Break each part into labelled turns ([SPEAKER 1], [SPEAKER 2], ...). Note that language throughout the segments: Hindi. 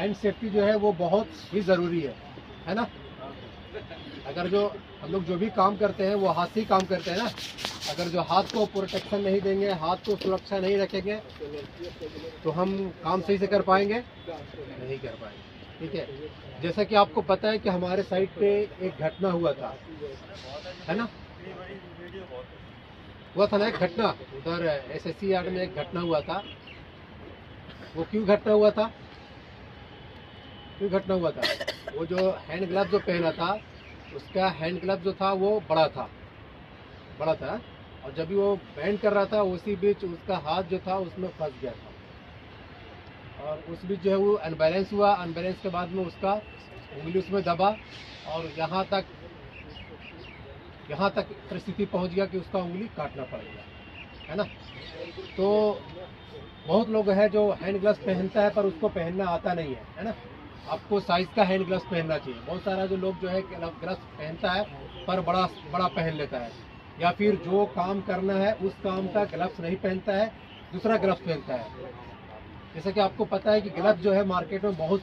[SPEAKER 1] हैंड सेफ्टी जो है वो बहुत ही ज़रूरी है ना। अगर जो हम लोग जो भी काम करते हैं वो हाथ से ही काम करते हैं ना। अगर जो हाथ को प्रोटेक्शन नहीं देंगे, हाथ को सुरक्षा नहीं रखेंगे, तो हम काम सही से कर पाएंगे नहीं कर पाएंगे। ठीक है, जैसा कि आपको पता है कि हमारे साइड पे एक घटना हुआ था, है ना, हुआ था ना एक घटना उधर एसएससी यार्ड में एक घटना हुआ था। वो क्यों घटना हुआ था, क्यों घटना हुआ था? वो जो हैंड ग्लव जो पहना था, उसका हैंड ग्लव जो था वो बड़ा था, और जब भी वो बैंड कर रहा था उसी बीच उसका हाथ जो था उसमें फंस गया था, और उस बीच जो है वो अनबैलेंस हुआ। अनबैलेंस के बाद में उसका उंगली उसमें दबा, और यहाँ तक परिस्थिति पहुँच गया कि उसका उंगली काटना पड़ गया, है ना। तो बहुत लोग हैं जो हैंड ग्लव्स पहनता है पर उसको पहनना आता नहीं है ना। आपको साइज का हैंड ग्लव्स पहनना चाहिए। बहुत सारा जो लोग जो है ग्लव्स पहनता है पर बड़ा पहन लेता है, या फिर जो काम करना है उस काम का ग्लव्स नहीं पहनता है, दूसरा ग्लव्स पहनता है। जैसा कि आपको पता है कि ग्लव्स जो है मार्केट में बहुत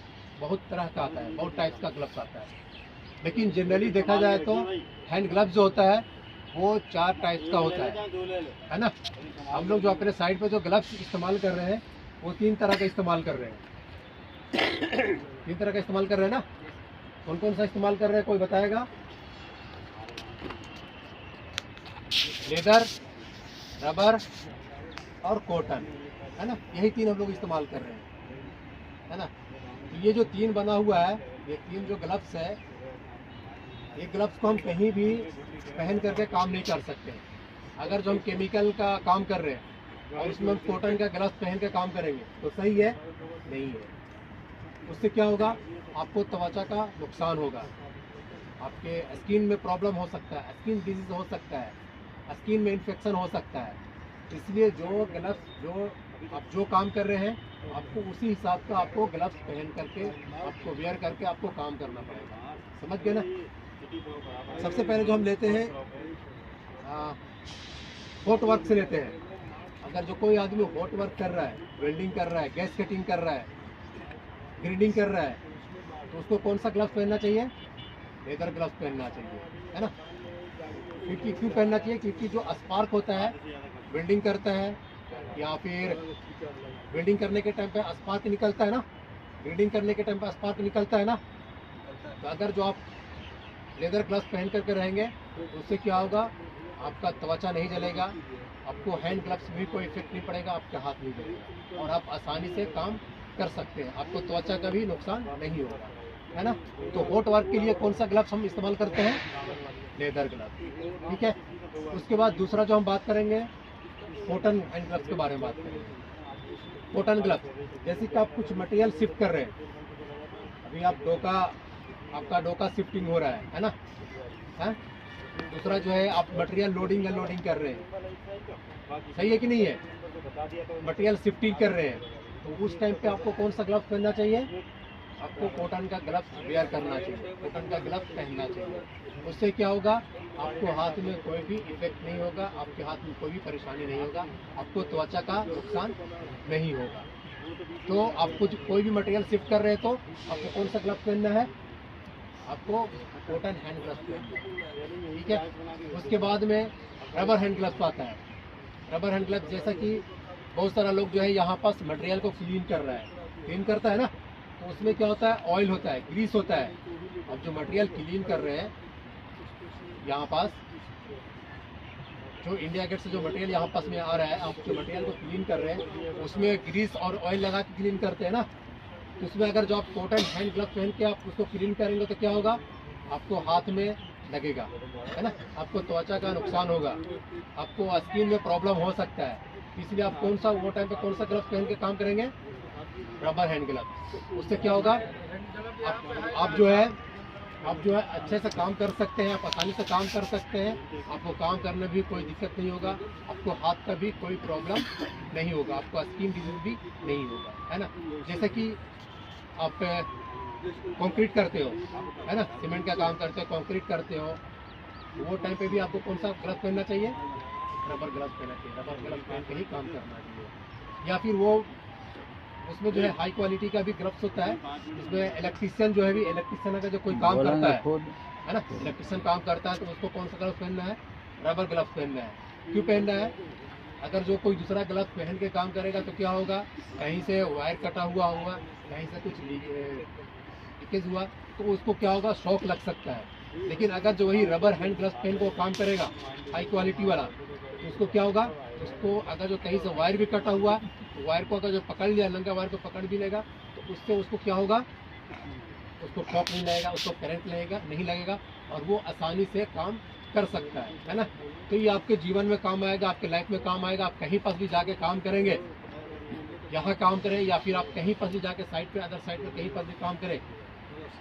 [SPEAKER 1] तरह का आता है, बहुत टाइप्स का ग्लव्स आता है। लेकिन जनरली देखा जाए तो हैंड ग्लव्स जो होता है वो 4 टाइप्स का होता है ना। हम लोग जो अपने साइड पे जो ग्लव्स इस्तेमाल कर रहे हैं वो 3 तरह का इस्तेमाल कर रहे हैं। 3 तरह का इस्तेमाल कर रहे हैं ना। कौन कौन सा इस्तेमाल कर रहे हैं, कोई बताएगा? लेदर, रबर और कॉटन, है ना। यही 3 हम लोग इस्तेमाल कर रहे हैं, है ना। तो ये जो 3 बना हुआ है, ये 3 जो ग्लव्स है, ये ग्लव्स को हम कहीं भी पहन करके काम नहीं कर सकते। अगर जो हम केमिकल का काम कर रहे हैं और उसमें हम कॉटन का ग्लव्स पहन के काम करेंगे तो सही है? नहीं है। उससे क्या होगा? आपको त्वचा का नुकसान होगा, आपके स्किन में प्रॉब्लम हो सकता है, स्किन डिजीज हो सकता है, स्किन में इन्फेक्शन हो सकता है। इसलिए जो ग्लव्स जो आप जो काम कर रहे हैं आपको उसी हिसाब का आपको ग्लव्स पहन करके आपको वेयर करके आपको काम करना पड़ेगा। समझ गए ना। सबसे पहले जो हम लेते हैं हॉट वर्क से लेते हैं। अगर जो कोई आदमी हॉट वर्क कर रहा है, वेल्डिंग कर रहा है, गैस कटिंग कर रहा है, ग्रिडिंग कर रहा है, तो उसको कौन सा ग्लव्स पहनना चाहिए? लेदर ग्लव्स पहनना चाहिए, है ना। क्योंकि क्यों पहनना चाहिए? क्योंकि जो स्पार्क होता है वेल्डिंग करता है, या फिर वेल्डिंग करने के टाइम पे स्पार्क निकलता है ना, ग्रिडिंग करने के टाइम पे स्पार्क निकलता है ना। तो अगर जो आप लेदर ग्लव्स पहन करके रहेंगे तो उससे क्या होगा? आपका त्वचा नहीं जलेगा, आपको हैंड ग्लव्स में भी कोई इफेक्ट नहीं पड़ेगा, आपके हाथ नहीं जलेगा, और आप आसानी से काम कर सकते हैं, आपको त्वचा का भी नुकसान नहीं होगा, है ना। तो हॉट वर्क के लिए कौन सा ग्लव्स हम इस्तेमाल करते हैं? लेदर ग्लव्स, ठीक है। उसके बाद दूसरा जो हम बात करेंगे कॉटन हैंड ग्लव्स के बारे में बात करेंगे। कॉटन ग्लव्स, जैसे कि आप कुछ मटेरियल शिफ्ट कर रहे हैं, अभी आपका डोका शिफ्टिंग हो रहा है ना, है। दूसरा जो है आप मटेरियल लोडिंग अनलोडिंग कर रहे हैं, सही है कि नहीं है? मटेरियल शिफ्टिंग कर रहे हैं, तो उस टाइम पे आपको कौन सा ग्लव्स पहनना चाहिए? आपको कॉटन का ग्लव्स वेयर करना चाहिए, कॉटन का ग्लव्स पहनना चाहिए। उससे क्या होगा? आपको हाथ में कोई भी इफेक्ट नहीं होगा, आपके हाथ में कोई भी परेशानी नहीं होगा, आपको त्वचा का नुकसान नहीं होगा। तो आपको कोई भी मटेरियल शिफ्ट कर रहे हैं तो आपको कौन सा ग्लव्स पहनना है? आपको कॉटन हैंड ग्लव्स पहनना है, ठीक है। उसके बाद में रबर हैंड ग्लव्स आता है। रबर हैंड ग्लव्स, जैसा कि बहुत सारा लोग जो है यहाँ पास मटेरियल को क्लीन कर रहा है, क्लीन करता है ना, तो उसमें क्या होता है? ऑयल होता है, ग्रीस होता है। अब जो मटेरियल क्लीन कर रहे हैं यहाँ पास, जो इंडिया गेट से जो मटेरियल यहाँ पास में आ रहा है, आप जो मटेरियल को क्लीन कर रहे हैं उसमें ग्रीस और ऑयल लगा के क्लीन करते हैं ना। तो उसमें अगर जो आप कॉटन हैंड ग्लव्स पहन के आप उसको क्लीन करेंगे तो क्या होगा? आपको हाथ में लगेगा, है ना, आपको त्वचा का नुकसान होगा, आपको स्किन में प्रॉब्लम हो सकता है। इसलिए आप कौन सा वो टाइम पे कौन सा ग्लव्स पहन के काम करेंगे? Rubber hand gloves. उससे क्या होगा? आप जो है अच्छे से काम कर सकते हैं, आप आसानी से काम कर सकते हैं, आपको काम करने में भी कोई दिक्कत नहीं होगा, आपको हाथ का भी कोई प्रॉब्लम नहीं होगा, आपको स्किन डिजीज भी नहीं होगा, है ना। जैसे कि आप कंक्रीट करते हो, है ना, सीमेंट का काम करते हो, कंक्रीट करते हो, वो टाइम पे भी आपको कौन सा ग्लव्स पहनना चाहिए? रबर ग्लव्स पहनना चाहिए। रबर ग्लव्स पहन के ही काम करना चाहिए। या फिर वो उसमें जो है हाई क्वालिटी का भी ग्लव्स होता है। इसमें इलेक्ट्रिशियन जो है भी, इलेक्ट्रिशियन अगर जो कोई काम करता है ना, इलेक्ट्रिशियन काम करता है तो उसको कौन सा ग्लव्स पहनना है? रबर ग्लव्स पहनना है। क्यों पहनना है? अगर जो कोई दूसरा ग्लव्स पहन के काम करेगा तो क्या होगा, कहीं से वायर कटा हुआ होगा, कहीं से कुछ लीकेज हुआ तो उसको क्या होगा, शॉक लग सकता है। लेकिन अगर जो वही रबर हैंड ग्लव्स पहन को काम करेगा हाई क्वालिटी वाला, तो उसको क्या होगा, उसको अगर जो कहीं से वायर भी कटा हुआ तो वायर को अगर जो पकड़ लिया, नंगा वायर को पकड़ भी लेगा तो उससे उसको क्या होगा, उसको शॉक नहीं लगेगा, उसको करंट लगेगा नहीं लगेगा और वो आसानी से काम कर सकता है ना। तो ये आपके जीवन में काम आएगा, आपके लाइफ में काम आएगा। आप कहीं पर भी जाके काम करेंगे, यहाँ काम करें या फिर आप कहीं पर भी जाके साइड पे, अदर साइड पे कहीं पर भी काम करें,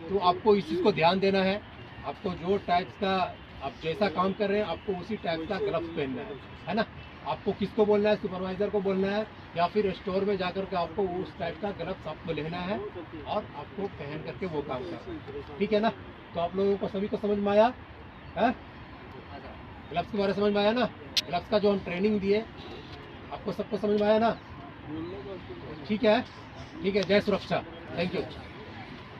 [SPEAKER 1] तो आपको इस चीज़ को ध्यान देना है। आपको जो टाइप्स का, आप जैसा काम कर रहे हैं आपको उसी टाइप का ग्लव्स पहनना है ना। आपको किसको बोलना है, सुपरवाइजर को बोलना है या फिर स्टोर में जाकर के आपको उस टाइप का ग्लव्स आपको लेना है और आपको पहन करके वो काम करना है, ठीक है ना। तो आप लोगों को सभी को समझ में आया है, ग्लव्स के बारे में समझ में आया ना। ग्लव्स का जो हम ट्रेनिंग दिए आपको सबको समझ में आया ना, ठीक है। ठीक है, जय सुरक्षा, थैंक यू।